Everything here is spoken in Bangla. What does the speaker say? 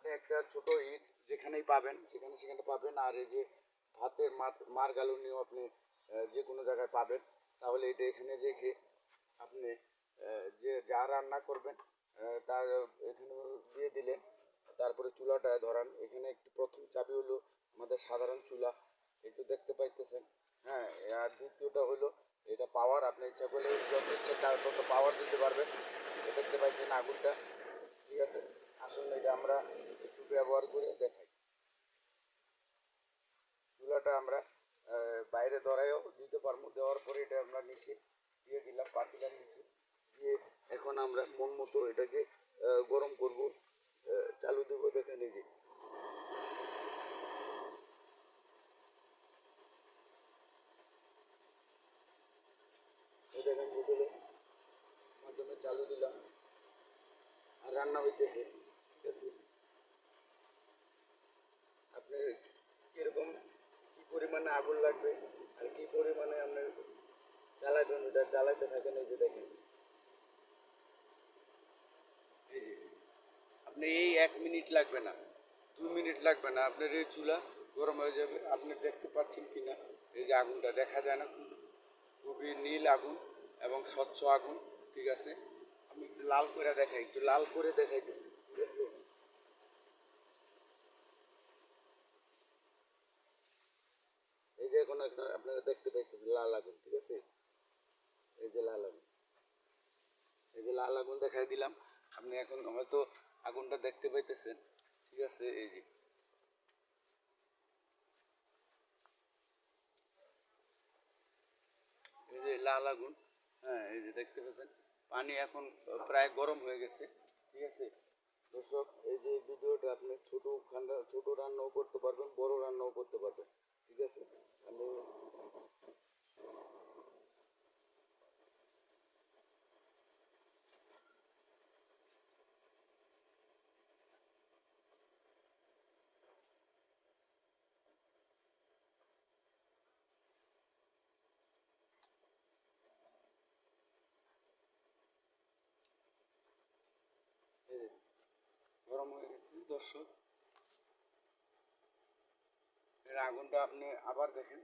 আপনি একটা ছোট ইট যেখানেই পাবেন সেখানে পাবেন, আর এই যে ভাতের মারগালুনিও আপনি যে কোনো জায়গায় পাবেন। তাহলে এটা এখানে রেখে আপনি যে যা রান্না করবেন তার এখানে দিয়ে দিলেন। তারপরে চুলাটা ধরান। এখানে একটি প্রথম চাবি হলো আমাদের সাধারণ চুলা, এই তো দেখতে পাইতেছেন। হ্যাঁ, আর দ্বিতীয়টা হলো এটা পাওয়ার। আপনি ইচ্ছা করলে যত ইচ্ছা তার তত পাওয়ার দিতে পারবেন। দেখতে পাইছেন আগুনটা, ঠিক আছে। আসলে এটা আমরা একটু ব্যবহার করে দেখাই। চুলাটা আমরা বাইরে ধরাইও দিতে পারবো। দেওয়ার পরে এটা আমরা নিচে দিয়ে দিলাম, পাতিলার নিচে দিয়ে এখন আমরা মন মতো এটাকে গরম করব। চালু দেবো, দেখে নিজে দেখেন বোতলের মাধ্যমে চালু দিলাম আর রান্না হইতেছে, ঠিক আছে। আপনার কীরকম কী পরিমাণে আগুন লাগবে আর কী পরিমাণে আপনার জ্বালাবেন ওটা জ্বালাইতে থাকেন। এই যে দেখেন, এই যে আপনি এই 1 মিনিট লাগবে না, 2 মিনিট লাগবে না, আপনার এই চুলা গরম হয়ে যাবে। আপনি দেখতে পাচ্ছেন কি না, এই যে আগুনটা দেখা যায় না, খুবই নীল আগুন এবং স্বচ্ছ আগুন, ঠিক আছে। আমি একটু লাল করে দেখাই, একটু লাল করে দেখাইতেছি, ঠিক আছে। এই যে এখন একটা আপনারা দেখতে পাচ্ছেন লাল আগুন, ঠিক আছে। এই যে লাল আগুন, এই যে লাল আগুন দেখাই দিলাম। আপনি এখন হয়তো আগুনটা দেখতে পাইতেছেন, ঠিক আছে। এই যে এই যে লাল আগুন, হ্যাঁ, এই যে দেখতে পাচ্ছেন। পানি এখন প্রায় গরম হয়ে গেছে, ঠিক আছে। দর্শক, এই যে ভিডিওটা আপনি ছোট রান্নাও করতে পারবেন, বড় রান্নাও করতে পারবেন, ঠিক আছে। আমি এই যে গরম হয়ে গেছে দর্শক। এর আগুনটা আপনি আবার দেখেন,